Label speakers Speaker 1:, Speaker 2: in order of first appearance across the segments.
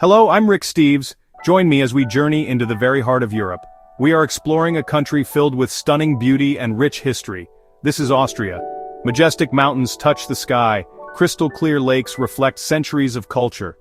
Speaker 1: Hello, I'm Rick Steves. Join me as we journey into the very heart of Europe. We are exploring a country filled with stunning beauty and rich history. This is Austria. Majestic mountains touch the sky, crystal-clear lakes reflect centuries of culture.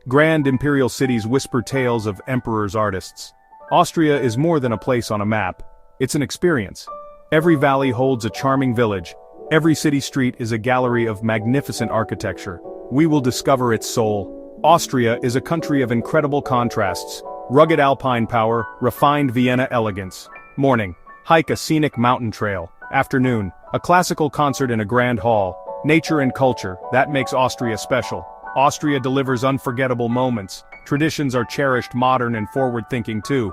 Speaker 1: Grand imperial cities whisper tales of emperors' artists. Austria is more than a place on a map. It's an experience. Every valley holds a charming village. Every city street is a gallery of magnificent architecture. We will discover its soul. Austria is a country of incredible contrasts. Rugged alpine power, refined Vienna elegance. Morning, hike a scenic mountain trail. Afternoon, a classical concert in a grand hall. Nature and culture, that makes Austria special. Austria delivers unforgettable moments. Traditions are cherished, modern and forward-thinking too.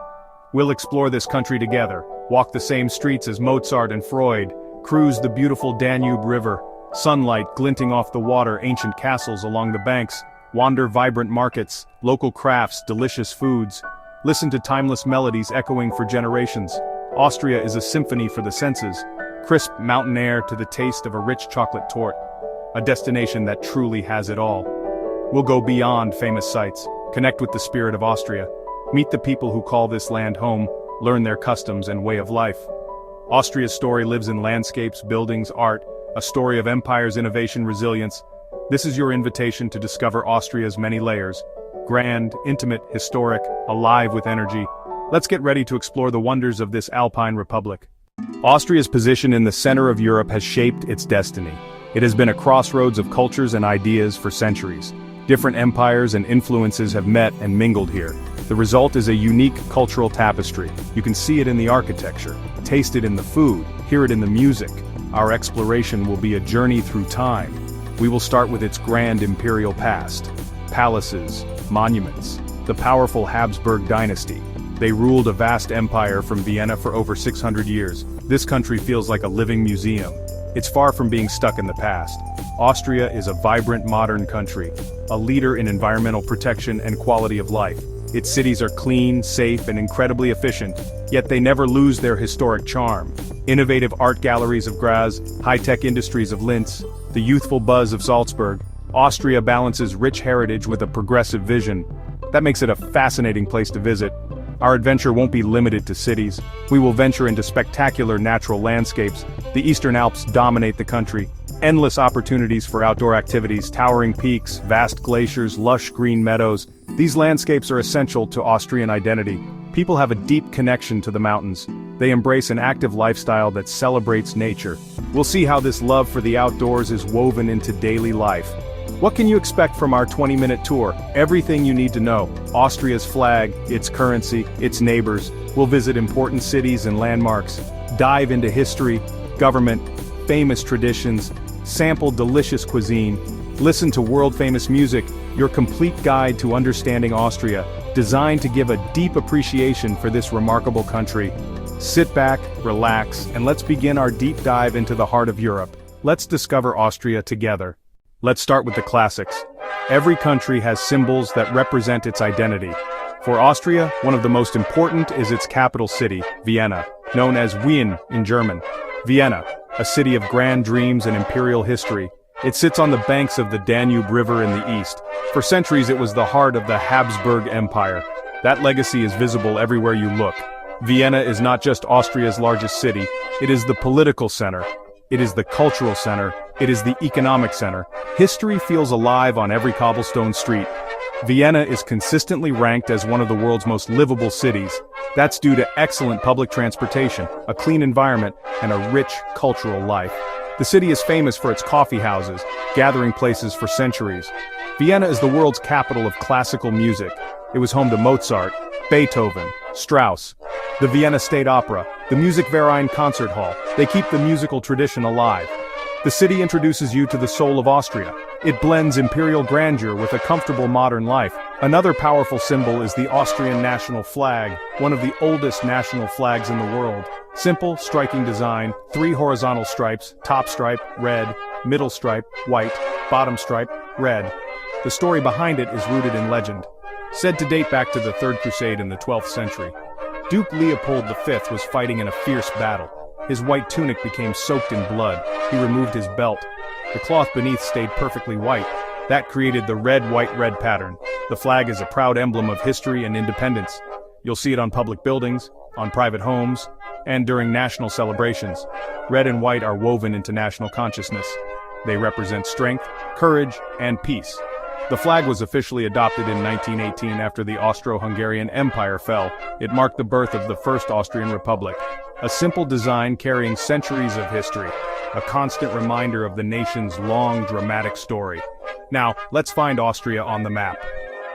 Speaker 1: We'll explore this country together, walk the same streets as Mozart and Freud, cruise the beautiful Danube River, sunlight glinting off the water, ancient castles along the banks, wander vibrant markets, local crafts, delicious foods, listen to timeless melodies echoing for generations. Austria is a symphony for the senses, crisp mountain air to the taste of a rich chocolate torte, a destination that truly has it all. We'll go beyond famous sights, connect with the spirit of Austria, meet the people who call this land home, learn their customs and way of life. Austria's story lives in landscapes, buildings, art, a story of empire's innovation, resilience. This is your invitation to discover Austria's many layers. Grand, intimate, historic, alive with energy. Let's get ready to explore the wonders of this Alpine Republic. Austria's position in the center of Europe has shaped its destiny. It has been a crossroads of cultures and ideas for centuries. Different empires and influences have met and mingled here. The result is a unique cultural tapestry. You can see it in the architecture, taste it in the food, hear it in the music. Our exploration will be a journey through time. We will start with its grand imperial past. Palaces, monuments, the powerful Habsburg dynasty. They ruled a vast empire from Vienna for over 600 years. This country feels like a living museum. It's far from being stuck in the past. Austria is a vibrant modern country, a leader in environmental protection and quality of life. Its cities are clean, safe, and incredibly efficient, yet they never lose their historic charm. Innovative art galleries of Graz, high-tech industries of Linz, the youthful buzz of Salzburg. Austria balances rich heritage with a progressive vision. That makes it a fascinating place to visit. Our adventure won't be limited to cities. We will venture into spectacular natural landscapes. The Eastern Alps dominate the country. Endless opportunities for outdoor activities, towering peaks, vast glaciers, lush green meadows. These landscapes are essential to Austrian identity. People have a deep connection to the mountains. They embrace an active lifestyle that celebrates nature. We'll see how this love for the outdoors is woven into daily life. What can you expect from our 20-minute tour? Everything you need to know. Austria's flag, its currency, its neighbors. We'll visit important cities and landmarks. Dive into history, government, famous traditions. Sample delicious cuisine. Listen to world-famous music. Your complete guide to understanding Austria, designed to give a deep appreciation for this remarkable country. Sit back, relax, and let's begin our deep dive into the heart of Europe. Let's discover Austria together. Let's start with the classics. Every country has symbols that represent its identity. For Austria, one of the most important is its capital city, Vienna, known as Wien in German. Vienna, a city of grand dreams and imperial history. It sits on the banks of the Danube River in the east. For centuries it was the heart of the Habsburg Empire. That legacy is visible everywhere you look. Vienna is not just Austria's largest city, it is the political center. It is the cultural center. It is the economic center. History feels alive on every cobblestone street. Vienna is consistently ranked as one of the world's most livable cities. That's due to excellent public transportation, a clean environment, and a rich cultural life. The city is famous for its coffee houses, gathering places for centuries. Vienna is the world's capital of classical music. It was home to Mozart, Beethoven, Strauss, the Vienna State Opera, the Musikverein Concert Hall. They keep the musical tradition alive. The city introduces you to the soul of Austria. It blends imperial grandeur with a comfortable modern life. Another powerful symbol is the Austrian national flag, one of the oldest national flags in the world. Simple, striking design, 3 horizontal stripes, top stripe, red, middle stripe, white, bottom stripe, red. The story behind it is rooted in legend. Said to date back to the Third Crusade in the 12th century. Duke Leopold V was fighting in a fierce battle. His white tunic became soaked in blood. He removed his belt. The cloth beneath stayed perfectly white. That created the red-white-red pattern. The flag is a proud emblem of history and independence. You'll see it on public buildings, on private homes, and during national celebrations. Red and white are woven into national consciousness. They represent strength, courage, and peace. The flag was officially adopted in 1918 after the Austro-Hungarian Empire fell. It marked the birth of the First Austrian Republic. A simple design carrying centuries of history. A constant reminder of the nation's long, dramatic story. Now, let's find Austria on the map.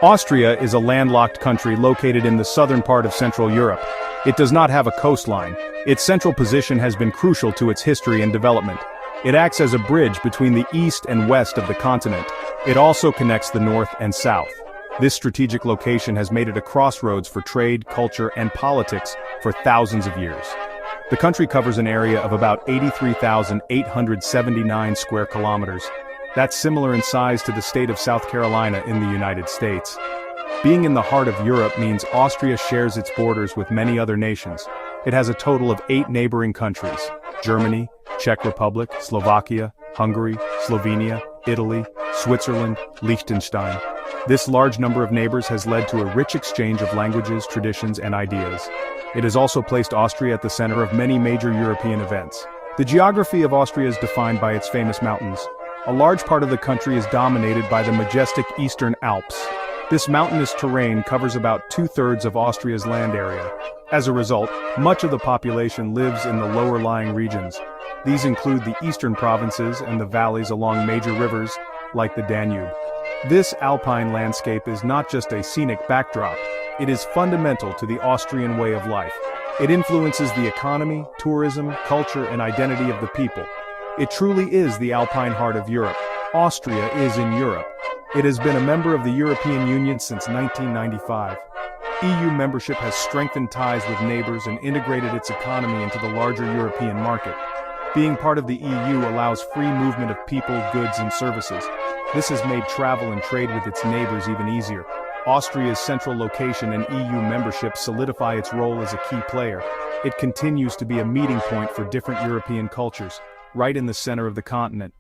Speaker 1: Austria is a landlocked country located in the southern part of Central Europe. It does not have a coastline. Its central position has been crucial to its history and development. It acts as a bridge between the east and west of the continent. It also connects the north and south. This strategic location has made it a crossroads for trade, culture, and politics for thousands of years. The country covers an area of about 83,879 square kilometers. That's similar in size to the state of South Carolina in the United States. Being in the heart of Europe means Austria shares its borders with many other nations. It has a total of 8 neighboring countries: Germany, Czech Republic, Slovakia, Hungary, Slovenia, Italy, Switzerland, Liechtenstein. This large number of neighbors has led to a rich exchange of languages, traditions, and ideas. It has also placed Austria at the center of many major European events. The geography of Austria is defined by its famous mountains. A large part of the country is dominated by the majestic eastern Alps. This mountainous terrain covers about 2/3 of Austria's land area. As a result, much of the population lives in the lower-lying regions. These include the eastern provinces and the valleys along major rivers, like the Danube. This alpine landscape is not just a scenic backdrop, it is fundamental to the Austrian way of life. It influences the economy, tourism, culture, and identity of the people. It truly is the alpine heart of Europe. Austria is in Europe. It has been a member of the European Union since 1995. EU membership has strengthened ties with neighbors and integrated its economy into the larger European market. Being part of the EU allows free movement of people, goods, and services. This has made travel and trade with its neighbors even easier. Austria's central location and EU membership solidify its role as a key player. It continues to be a meeting point for different European cultures, right in the center of the continent.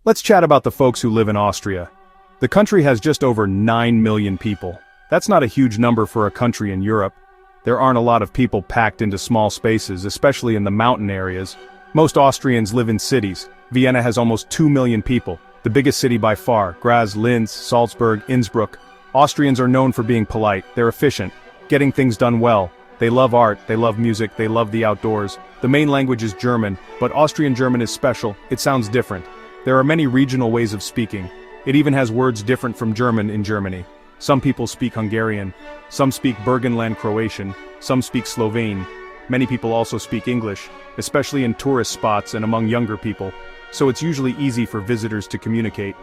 Speaker 1: Let's chat about the folks who live in Austria. The country has just over 9 million people. That's not a huge number for a country in Europe. There aren't a lot of people packed into small spaces, especially in the mountain areas. Most Austrians live in cities. Vienna has almost 2 million people, the biggest city by far. Graz, Linz, Salzburg, Innsbruck. Austrians are known for being polite, they're efficient, getting things done well. They love art, they love music, they love the outdoors. The main language is German, but Austrian German is special, it sounds different. There are many regional ways of speaking. It even has words different from German in Germany. Some people speak Hungarian, some speak Burgenland Croatian, some speak Slovene. Many people also speak English, especially in tourist spots and among younger people, so it's usually easy for visitors to communicate.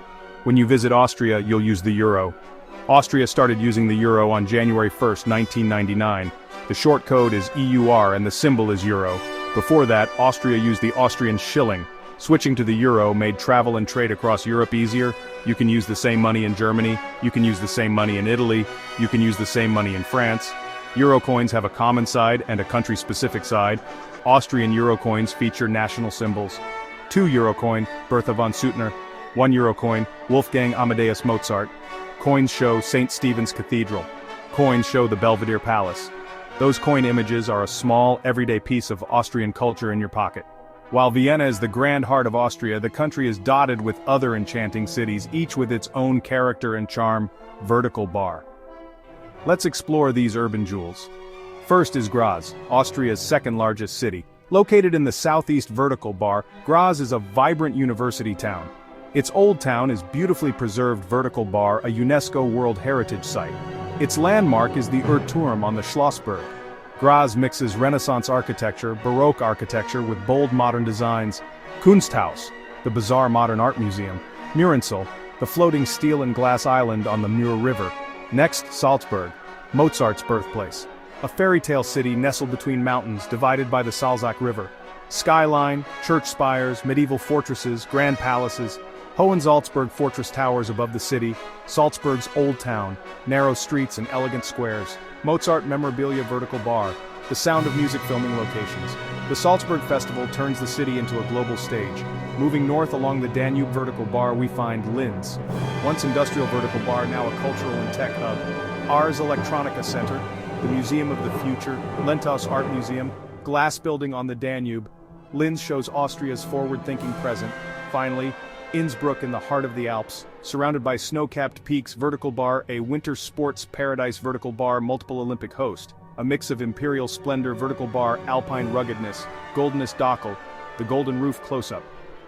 Speaker 1: When you visit Austria, you'll use the euro. Austria started using the euro on January 1st, 1999. The short code is EUR and the symbol is euro. Before that, Austria used the Austrian shilling. Switching to the euro made travel and trade across Europe easier. You can use the same money in Germany, you can use the same money in Italy, you can use the same money in France. Euro coins have a common side and a country-specific side. Austrian euro coins feature national symbols. 2 euro coin, Bertha von Suttner. 1 euro coin, Wolfgang Amadeus Mozart. Coins show St. Stephen's Cathedral. Coins show the Belvedere Palace. Those coin images are a small, everyday piece of Austrian culture in your pocket. While Vienna is the grand heart of Austria, the country is dotted with other enchanting cities, each with its own character and charm. Vertical bar. Let's explore these urban jewels. First is Graz, Austria's second largest city. Located in the southeast vertical bar, Graz is a vibrant university town. Its old town is beautifully preserved vertical bar, a UNESCO World Heritage Site. Its landmark is the Turm on the Schlossberg. Graz mixes Renaissance architecture, Baroque architecture with bold modern designs. Kunsthaus, the bizarre modern art museum. Murinsel, the floating steel and glass island on the Mur River. Next, Salzburg, Mozart's birthplace. A fairy tale city nestled between mountains divided by the Salzach River. Skyline, church spires, medieval fortresses, grand palaces. Hohensalzburg fortress towers above the city. Salzburg's old town, narrow streets and elegant squares. Mozart memorabilia vertical bar. The Sound of Music filming locations. The Salzburg festival turns the city into a global stage. Moving north along the Danube vertical bar we find Linz. Once industrial vertical bar, now a cultural and tech hub. Ars Electronica Center, the Museum of the Future, Lentos Art Museum, glass building on the Danube. Linz shows Austria's forward-thinking present. Finally, Innsbruck in the heart of the Alps, surrounded by snow-capped peaks, vertical bar, a winter sports paradise, vertical bar, multiple Olympic host. A mix of imperial splendor, vertical bar, alpine ruggedness, goldenest Dockel, the golden roof close-up.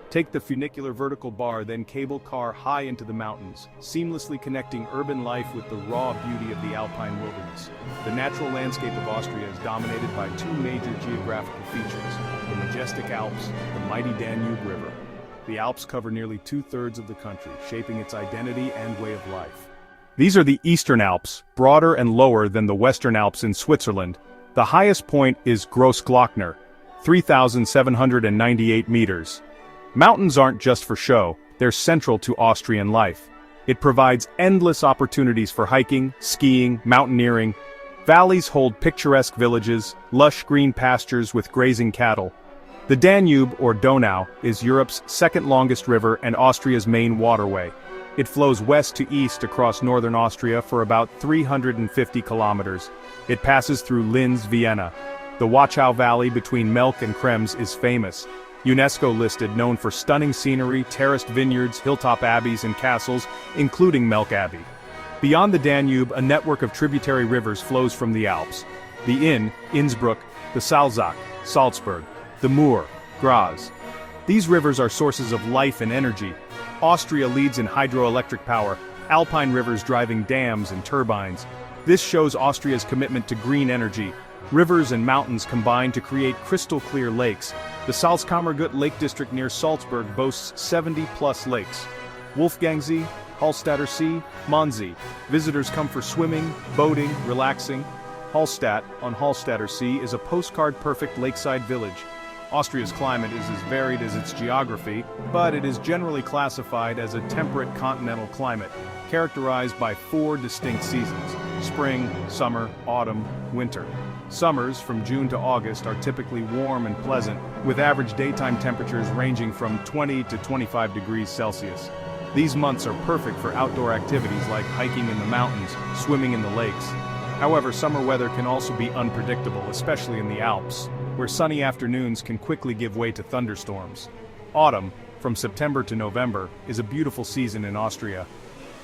Speaker 1: Take the funicular vertical bar, then cable car high into the mountains, seamlessly connecting urban life with the raw beauty of the alpine wilderness. The natural landscape of Austria is dominated by two major geographical features, the majestic Alps, the mighty Danube River. The Alps cover nearly two-thirds of the country, shaping its identity and way of life. These are the Eastern Alps, broader and lower than the Western Alps in Switzerland. The highest point is Großglockner, 3,798 meters. Mountains aren't just for show, they're central to Austrian life. It provides endless opportunities for hiking, skiing, mountaineering. Valleys hold picturesque villages, lush green pastures with grazing cattle. The Danube, or Donau, is Europe's second longest river and Austria's main waterway. It flows west to east across northern Austria for about 350 kilometers. It passes through Linz, Vienna. The Wachau Valley between Melk and Krems is famous. UNESCO listed, known for stunning scenery, terraced vineyards, hilltop abbeys and castles, including Melk Abbey. Beyond the Danube, a network of tributary rivers flows from the Alps. The Inn, Innsbruck, the Salzach, Salzburg, the Mur, Graz. These rivers are sources of life and energy. Austria leads in hydroelectric power, alpine rivers driving dams and turbines. This shows Austria's commitment to green energy. Rivers and mountains combine to create crystal-clear lakes. The Salzkammergut Lake District near Salzburg boasts 70-plus lakes. Wolfgangsee, Hallstatter See, Mondsee. Visitors come for swimming, boating, relaxing. Hallstatt, on Hallstatter See, is a postcard-perfect lakeside village. Austria's climate is as varied as its geography, but it is generally classified as a temperate continental climate, characterized by 4 distinct seasons: spring, summer, autumn, winter. Summers, from June to August, are typically warm and pleasant, with average daytime temperatures ranging from 20 to 25 degrees Celsius. These months are perfect for outdoor activities like hiking in the mountains, swimming in the lakes. However, summer weather can also be unpredictable, especially in the Alps, where sunny afternoons can quickly give way to thunderstorms. Autumn, from September to November, is a beautiful season in Austria.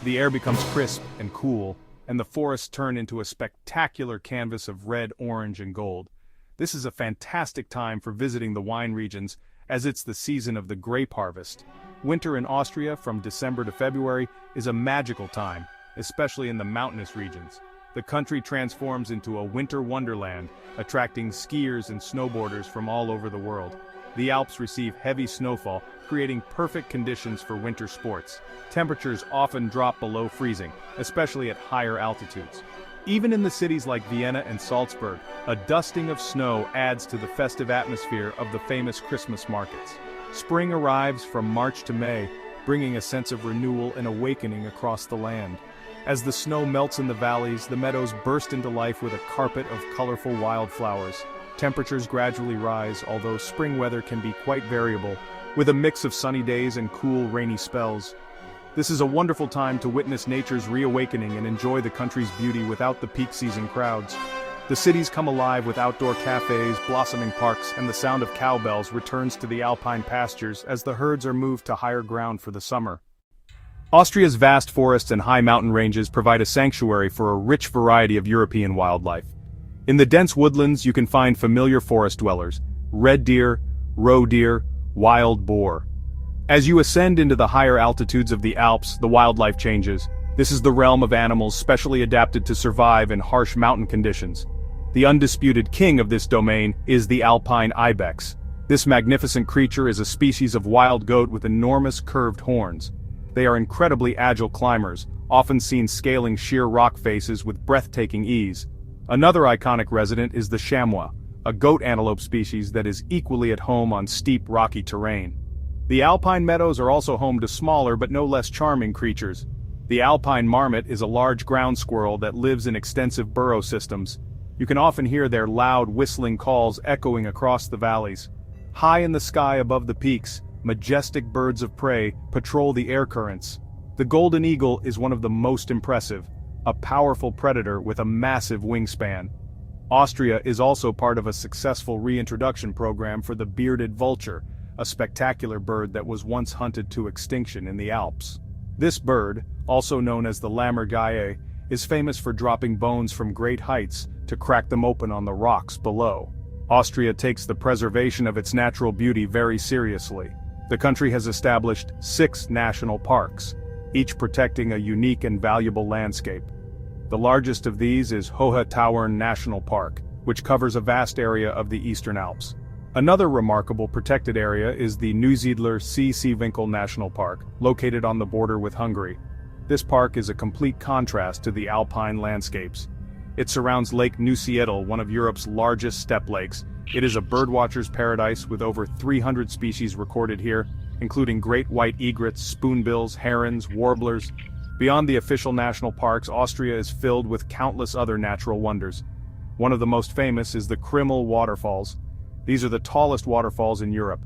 Speaker 1: The air becomes crisp and cool, and the forests turn into a spectacular canvas of red, orange, and gold. This is a fantastic time for visiting the wine regions, as it's the season of the grape harvest. Winter in Austria, from December to February, is a magical time, especially in the mountainous regions. The country transforms into a winter wonderland, attracting skiers and snowboarders from all over the world. The Alps receive heavy snowfall, creating perfect conditions for winter sports. Temperatures often drop below freezing, especially at higher altitudes. Even in the cities like Vienna and Salzburg, a dusting of snow adds to the festive atmosphere of the famous Christmas markets. Spring arrives from March to May, bringing a sense of renewal and awakening across the land. As the snow melts in the valleys, the meadows burst into life with a carpet of colorful wildflowers. Temperatures gradually rise, although spring weather can be quite variable, with a mix of sunny days and cool, rainy spells. This is a wonderful time to witness nature's reawakening and enjoy the country's beauty without the peak season crowds. The cities come alive with outdoor cafes, blossoming parks, and the sound of cowbells returns to the alpine pastures as the herds are moved to higher ground for the summer. Austria's vast forests and high mountain ranges provide a sanctuary for a rich variety of European wildlife. In the dense woodlands you can find familiar forest dwellers, red deer, roe deer, wild boar. As you ascend into the higher altitudes of the Alps, the wildlife changes. This is the realm of animals specially adapted to survive in harsh mountain conditions. The undisputed king of this domain is the alpine ibex. This magnificent creature is a species of wild goat with enormous curved horns. They are incredibly agile climbers, often seen scaling sheer rock faces with breathtaking ease. Another iconic resident is the chamois, a goat antelope species that is equally at home on steep, rocky terrain. The alpine meadows are also home to smaller but no less charming creatures. The alpine marmot is a large ground squirrel that lives in extensive burrow systems. You can often hear their loud whistling calls echoing across the valleys. High in the sky above the peaks, majestic birds of prey patrol the air currents. The golden eagle is one of the most impressive, a powerful predator with a massive wingspan. Austria is also part of a successful reintroduction program for the bearded vulture, a spectacular bird that was once hunted to extinction in the Alps. This bird, also known as the lammergeier, is famous for dropping bones from great heights to crack them open on the rocks below. Austria takes the preservation of its natural beauty very seriously. The country has established 6 national parks, each protecting a unique and valuable landscape. The largest of these is Hohe Tauern National Park, which covers a vast area of the Eastern Alps. Another remarkable protected area is the Neusiedler See-Seewinkel National Park, located on the border with Hungary. This park is a complete contrast to the alpine landscapes. It surrounds Lake Neusiedl, one of Europe's largest steppe lakes. It is a birdwatcher's paradise with over 300 species recorded here, including great white egrets, spoonbills, herons, warblers. Beyond the official national parks, Austria is filled with countless other natural wonders. One of the most famous is the Krimmel waterfalls. These are the tallest waterfalls in Europe.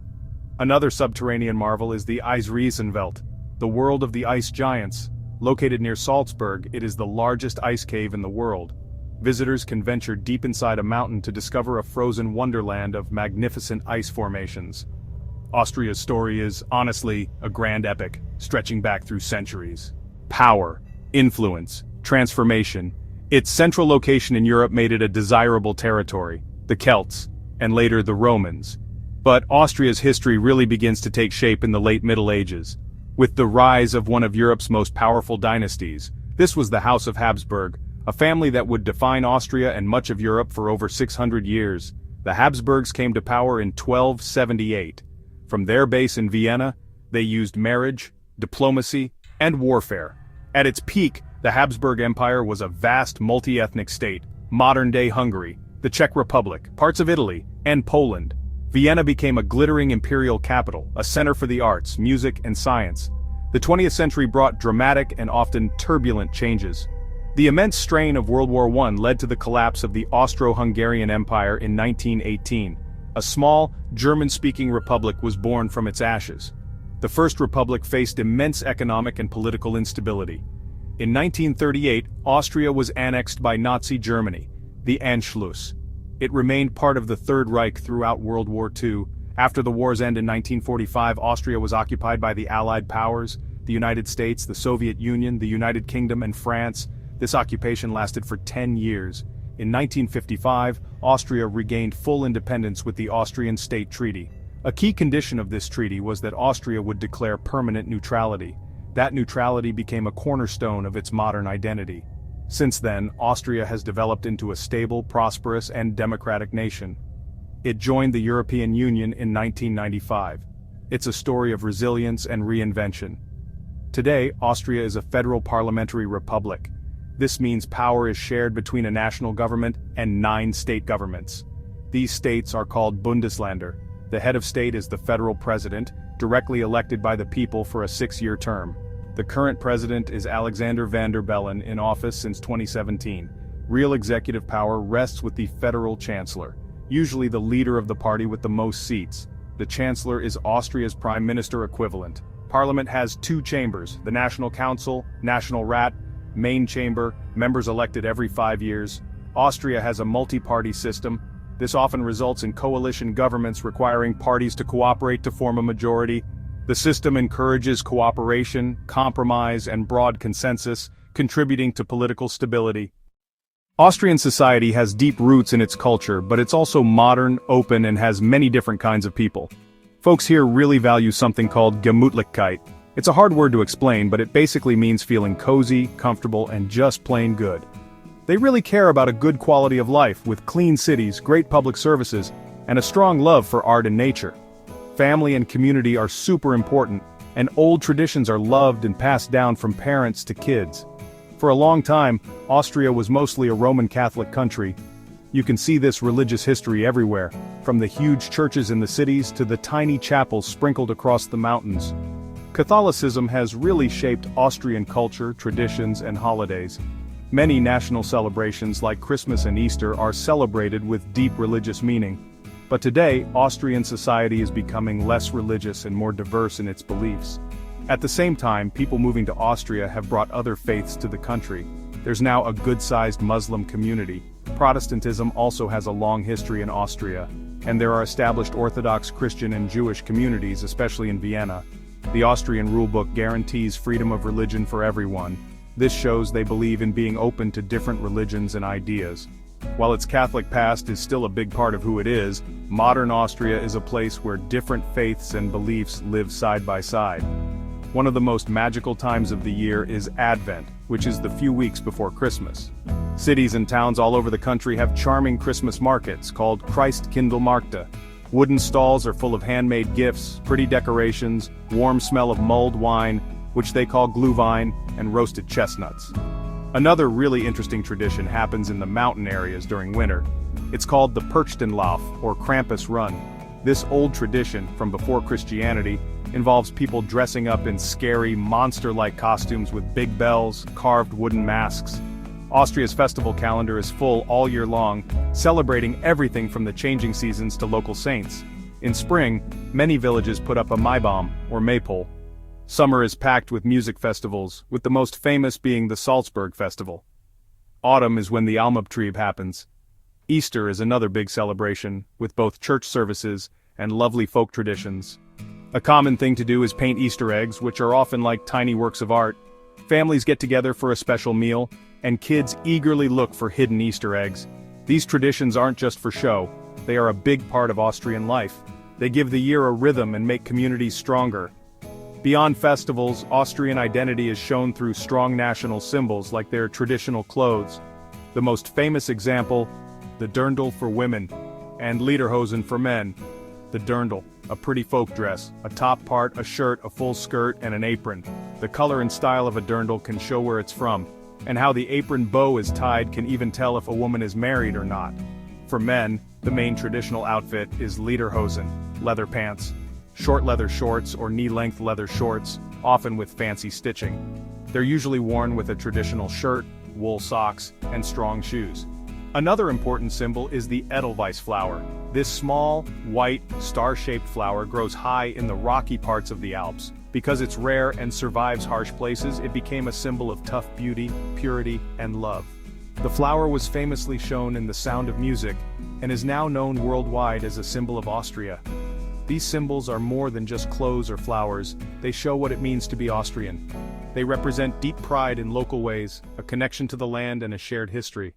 Speaker 1: Another subterranean marvel is the Eisriesenwelt, the world of the ice giants. Located near Salzburg, it is the largest ice cave in the world. Visitors can venture deep inside a mountain to discover a frozen wonderland of magnificent ice formations. Austria's story is, honestly, a grand epic, stretching back through centuries. Power, influence, transformation. Its central location in Europe made it a desirable territory, the Celts, and later the Romans. But Austria's history really begins to take shape in the late Middle Ages. With the rise of one of Europe's most powerful dynasties, this was the House of Habsburg, a family that would define Austria and much of Europe for over 600 years. The Habsburgs came to power in 1278. From their base in Vienna, they used marriage, diplomacy, and warfare. At its peak, the Habsburg Empire was a vast multi-ethnic state, modern-day Hungary, the Czech Republic, parts of Italy, and Poland. Vienna became a glittering imperial capital, a center for the arts, music, and science. The 20th century brought dramatic and often turbulent changes. The immense strain of World War I led to the collapse of the Austro-Hungarian Empire in 1918. A small, German-speaking republic was born from its ashes. The First Republic faced immense economic and political instability. In 1938, Austria was annexed by Nazi Germany, the Anschluss. It remained part of the Third Reich throughout World War II. After the war's end in 1945, Austria was occupied by the Allied powers, the United States, the Soviet Union, the United Kingdom, and France. This occupation lasted for 10 years. In 1955, Austria regained full independence with the Austrian State Treaty. A key condition of this treaty was that Austria would declare permanent neutrality. That neutrality became a cornerstone of its modern identity. Since then, Austria has developed into a stable, prosperous, and democratic nation. It joined the European Union in 1995. It's a story of resilience and reinvention. Today, Austria is a federal parliamentary republic. This means power is shared between a national government and 9 state governments. These states are called Bundesländer. The head of state is the federal president, directly elected by the people for a 6-year term. The current president is Alexander Van der Bellen, in office since 2017. Real executive power rests with the federal chancellor, usually the leader of the party with the most seats. The chancellor is Austria's prime minister equivalent. Parliament has 2 chambers, the National Council, National Rat, Main Chamber, members elected every 5 years. Austria has a multi-party system. This often results in coalition governments requiring parties to cooperate to form a majority. The system encourages cooperation, compromise, and broad consensus, contributing to political stability. Austrian society has deep roots in its culture, but it's also modern, open, and has many different kinds of people. Folks here really value something called Gemütlichkeit. It's a hard word to explain, but it basically means feeling cozy, comfortable, and just plain good. They really care about a good quality of life, with clean cities, great public services, and a strong love for art and nature. Family and community are super important, and old traditions are loved and passed down from parents to kids. For a long time, Austria was mostly a Roman Catholic country. You can see this religious history everywhere, from the huge churches in the cities to the tiny chapels sprinkled across the mountains. Catholicism has really shaped Austrian culture, traditions, and holidays. Many national celebrations like Christmas and Easter are celebrated with deep religious meaning. But today, Austrian society is becoming less religious and more diverse in its beliefs. At the same time, people moving to Austria have brought other faiths to the country. There's now a good-sized Muslim community. Protestantism also has a long history in Austria, and there are established Orthodox Christian and Jewish communities, especially in Vienna. The Austrian rulebook guarantees freedom of religion for everyone. This shows they believe in being open to different religions and ideas. While its Catholic past is still a big part of who it is, modern Austria is a place where different faiths and beliefs live side by side. One of the most magical times of the year is Advent, which is the few weeks before Christmas. Cities and towns all over the country have charming Christmas markets called Christkindlmärkte. Wooden stalls are full of handmade gifts, pretty decorations, warm smell of mulled wine, which they call Glühwein, and roasted chestnuts. Another really interesting tradition happens in the mountain areas during winter. It's called the Perchtenlauf, or Krampus Run. This old tradition, from before Christianity, involves people dressing up in scary, monster-like costumes with big bells, carved wooden masks. Austria's festival calendar is full all year long, celebrating everything from the changing seasons to local saints. In spring, many villages put up a Maibaum, or maypole. Summer is packed with music festivals, with the most famous being the Salzburg festival. Autumn is when the Almabtrieb happens. Easter is another big celebration, with both church services and lovely folk traditions. A common thing to do is paint Easter eggs, which are often like tiny works of art. Families get together for a special meal, and kids eagerly look for hidden Easter eggs. These traditions aren't just for show, they are a big part of Austrian life. They give the year a rhythm and make communities stronger. Beyond festivals, Austrian identity is shown through strong national symbols like their traditional clothes. The most famous example, the dirndl for women, and lederhosen for men. The dirndl, a pretty folk dress, a top part, a shirt, a full skirt, and an apron. The color and style of a dirndl can show where it's from, and how the apron bow is tied can even tell if a woman is married or not. For men, the main traditional outfit is lederhosen, leather pants, short leather shorts or knee-length leather shorts, often with fancy stitching. They're usually worn with a traditional shirt, wool socks, and strong shoes. Another important symbol is the Edelweiss flower. This small, white, star-shaped flower grows high in the rocky parts of the Alps. Because it's rare and survives harsh places, it became a symbol of tough beauty, purity, and love. The flower was famously shown in The Sound of Music, and is now known worldwide as a symbol of Austria. These symbols are more than just clothes or flowers, they show what it means to be Austrian. They represent deep pride in local ways, a connection to the land and a shared history.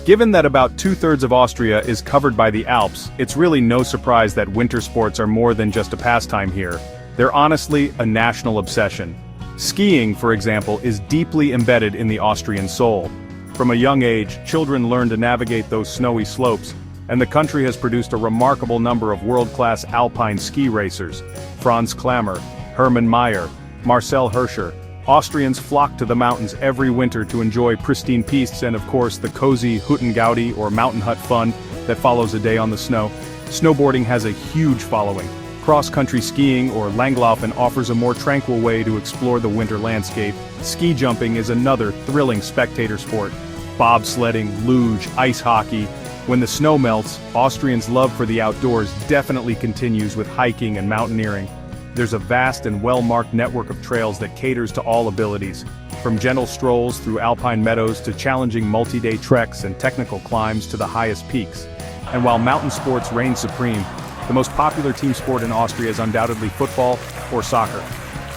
Speaker 1: Given that about 2/3 of Austria is covered by the Alps, it's really no surprise that winter sports are more than just a pastime here. They're honestly a national obsession. Skiing, for example, is deeply embedded in the Austrian soul. From a young age, children learn to navigate those snowy slopes, and the country has produced a remarkable number of world-class alpine ski racers. Franz Klammer, Hermann Maier, Marcel Hirscher. Austrians flock to the mountains every winter to enjoy pristine pistes and of course the cozy Hüttengaudi or mountain hut fun that follows a day on the snow. Snowboarding has a huge following. Cross-country skiing or Langlaufen offers a more tranquil way to explore the winter landscape. Ski jumping is another thrilling spectator sport. Bobsledding, luge, ice hockey. When the snow melts, Austrians' love for the outdoors definitely continues with hiking and mountaineering. There's a vast and well-marked network of trails that caters to all abilities, from gentle strolls through alpine meadows to challenging multi-day treks and technical climbs to the highest peaks. And while mountain sports reign supreme, the most popular team sport in Austria is undoubtedly football or soccer.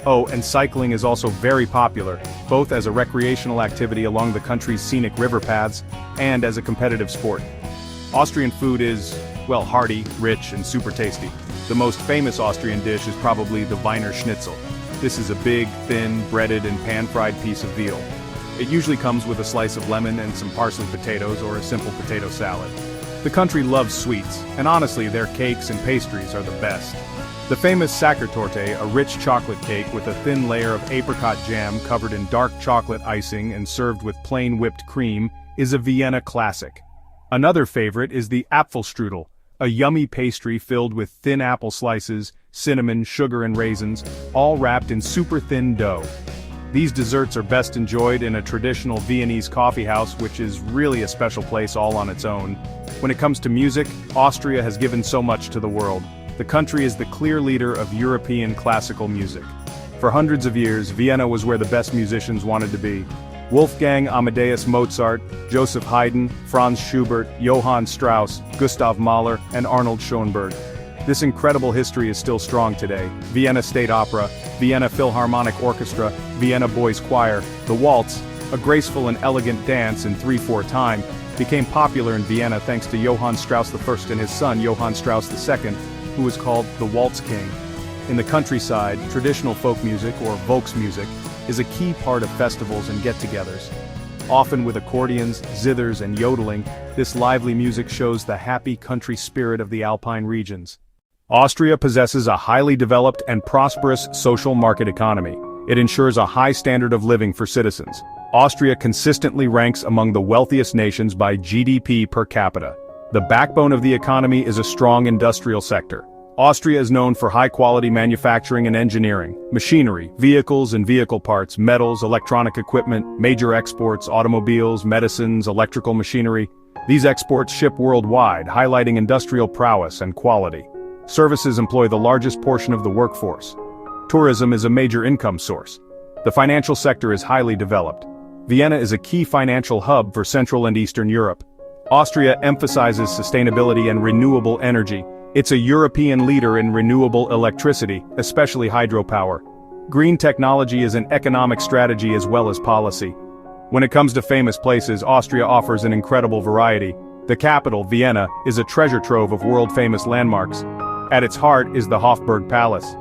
Speaker 1: Oh, and cycling is also very popular, both as a recreational activity along the country's scenic river paths and as a competitive sport. Austrian food is, well, hearty, rich, and super tasty. The most famous Austrian dish is probably the Wiener Schnitzel. This is a big, thin, breaded and pan-fried piece of veal. It usually comes with a slice of lemon and some parsley potatoes or a simple potato salad. The country loves sweets, and honestly their cakes and pastries are the best. The famous Sackertorte, a rich chocolate cake with a thin layer of apricot jam covered in dark chocolate icing and served with plain whipped cream, is a Vienna classic. Another favorite is the Apfelstrudel, a yummy pastry filled with thin apple slices, cinnamon, sugar and raisins, all wrapped in super thin dough. These desserts are best enjoyed in a traditional Viennese coffee house, which is really a special place all on its own. When it comes to music, Austria has given so much to the world. The country is the clear leader of European classical music. For hundreds of years, Vienna was where the best musicians wanted to be. Wolfgang Amadeus Mozart, Joseph Haydn, Franz Schubert, Johann Strauss, Gustav Mahler, and Arnold Schoenberg. This incredible history is still strong today. Vienna State Opera, Vienna Philharmonic Orchestra, Vienna Boys Choir, the waltz, a graceful and elegant dance in 3/4 time, became popular in Vienna thanks to Johann Strauss I and his son Johann Strauss II, who was called the Waltz King. In the countryside, traditional folk music, or Volksmusik, is a key part of festivals and get-togethers. Often with accordions, zithers, and yodeling, this lively music shows the happy country spirit of the alpine regions. Austria possesses a highly developed and prosperous social market economy. It ensures a high standard of living for citizens. Austria consistently ranks among the wealthiest nations by GDP per capita. The backbone of the economy is a strong industrial sector. Austria is known for high-quality manufacturing and engineering, machinery, vehicles and vehicle parts, metals, electronic equipment, major exports, automobiles, medicines, electrical machinery. These exports ship worldwide, highlighting industrial prowess and quality. Services employ the largest portion of the workforce. Tourism is a major income source. The financial sector is highly developed. Vienna is a key financial hub for Central and Eastern Europe. Austria emphasizes sustainability and renewable energy. It's a European leader in renewable electricity, especially hydropower. Green technology is an economic strategy as well as policy. When it comes to famous places, Austria offers an incredible variety. The capital, Vienna, is a treasure trove of world-famous landmarks. At its heart is the Hofburg Palace.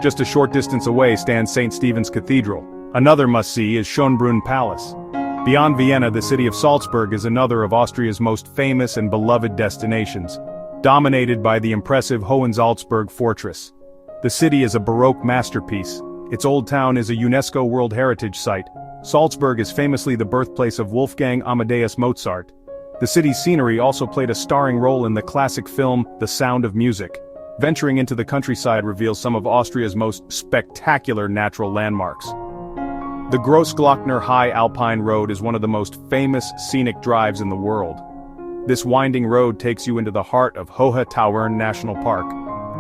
Speaker 1: Just a short distance away stands St. Stephen's Cathedral. Another must-see is Schönbrunn Palace. Beyond Vienna, the city of Salzburg is another of Austria's most famous and beloved destinations, dominated by the impressive Hohensalzburg fortress. The city is a Baroque masterpiece. Its old town is a UNESCO World Heritage Site. Salzburg is famously the birthplace of Wolfgang Amadeus Mozart. The city's scenery also played a starring role in the classic film The Sound of Music. Venturing into the countryside reveals some of Austria's most spectacular natural landmarks. The Grossglockner High Alpine Road is one of the most famous scenic drives in the world. This winding road takes you into the heart of Hohe Tauern National Park.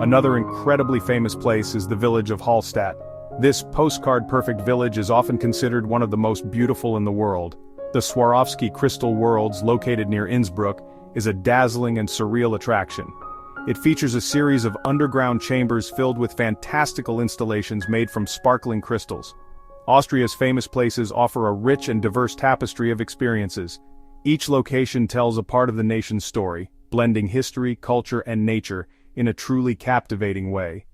Speaker 1: Another incredibly famous place is the village of Hallstatt. This postcard-perfect village is often considered one of the most beautiful in the world. The Swarovski Crystal Worlds, located near Innsbruck, is a dazzling and surreal attraction. It features a series of underground chambers filled with fantastical installations made from sparkling crystals. Austria's famous places offer a rich and diverse tapestry of experiences. Each location tells a part of the nation's story, blending history, culture, and nature in a truly captivating way.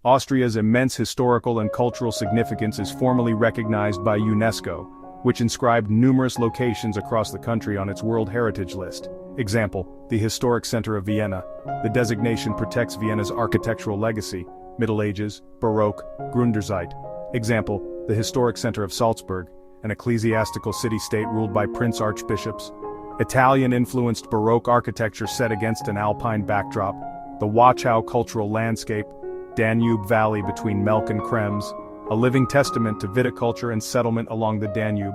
Speaker 1: Austria's immense historical and cultural significance is formally recognized by UNESCO, which inscribed numerous locations across the country on its World Heritage List. Example, the Historic Center of Vienna. The designation protects Vienna's architectural legacy, Middle Ages, Baroque, Gründerzeit. Example, the Historic Center of Salzburg, an ecclesiastical city-state ruled by prince archbishops. Italian-influenced Baroque architecture set against an alpine backdrop. The Wachau cultural landscape, Danube Valley between Melk and Krems, a living testament to viticulture and settlement along the Danube.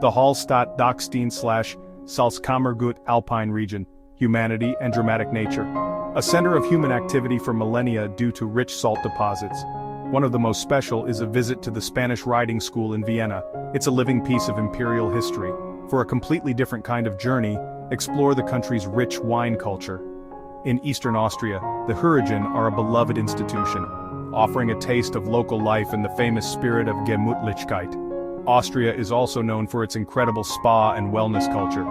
Speaker 1: The Hallstatt Dockstein/Salzkammergut Alpine region, humanity and dramatic nature. A center of human activity for millennia due to rich salt deposits. One of the most special is a visit to the Spanish riding school in Vienna. It's a living piece of imperial history. For a completely different kind of journey, explore the country's rich wine culture. In eastern Austria, the Hurigen are a beloved institution, offering a taste of local life in the famous spirit of Gemütlichkeit. Austria is also known for its incredible spa and wellness culture.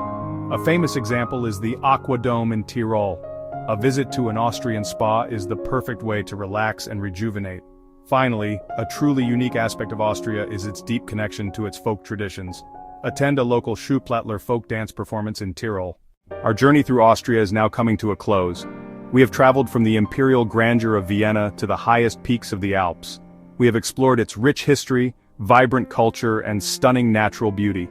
Speaker 1: A famous example is the Aqua Dome in Tyrol. A visit to an Austrian spa is the perfect way to relax and rejuvenate. Finally, a truly unique aspect of Austria is its deep connection to its folk traditions. Attend a local Schuhplattler folk dance performance in Tyrol. Our journey through Austria is now coming to a close. We have traveled from the imperial grandeur of Vienna to the highest peaks of the Alps. We have explored its rich history, vibrant culture, and stunning natural beauty.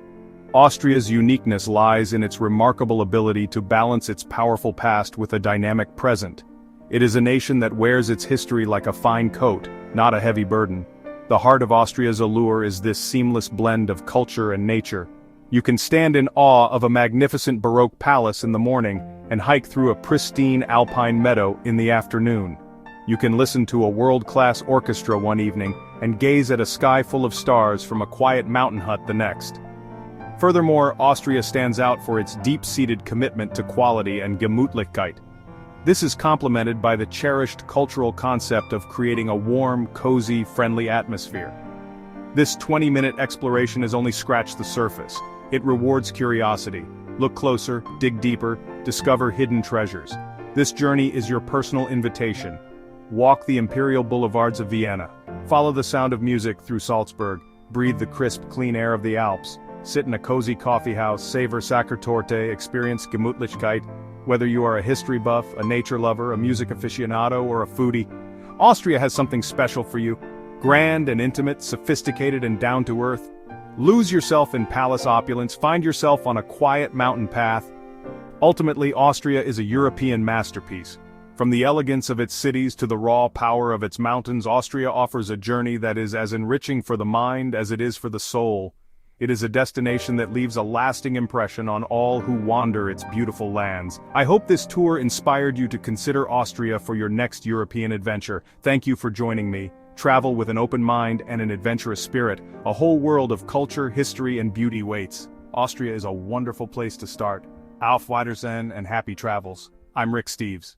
Speaker 1: Austria's uniqueness lies in its remarkable ability to balance its powerful past with a dynamic present. It is a nation that wears its history like a fine coat, not a heavy burden. The heart of Austria's allure is this seamless blend of culture and nature. You can stand in awe of a magnificent Baroque palace in the morning and hike through a pristine alpine meadow in the afternoon. You can listen to a world-class orchestra one evening and gaze at a sky full of stars from a quiet mountain hut the next. Furthermore, Austria stands out for its deep-seated commitment to quality and Gemütlichkeit. This is complemented by the cherished cultural concept of creating a warm, cozy, friendly atmosphere. This 20-minute exploration has only scratched the surface. It rewards curiosity. Look closer, dig deeper, discover hidden treasures. This journey is your personal invitation. Walk the imperial boulevards of Vienna. Follow the sound of music through Salzburg. Breathe the crisp, clean air of the Alps. Sit in a cozy coffee house, savor Sachertorte, experience Gemütlichkeit. Whether you are a history buff, a nature lover, a music aficionado, or a foodie, Austria has something special for you. Grand and intimate, sophisticated and down-to-earth. Lose yourself in palace opulence, find yourself on a quiet mountain path. Ultimately, Austria is a European masterpiece. From the elegance of its cities to the raw power of its mountains, Austria offers a journey that is as enriching for the mind as it is for the soul. It is a destination that leaves a lasting impression on all who wander its beautiful lands. I hope this tour inspired you to consider Austria for your next European adventure. Thank you for joining me. Travel with an open mind and an adventurous spirit. A whole world of culture, history, and beauty waits. Austria is a wonderful place to start. Auf Wiedersehen and happy travels. I'm Rick Steves.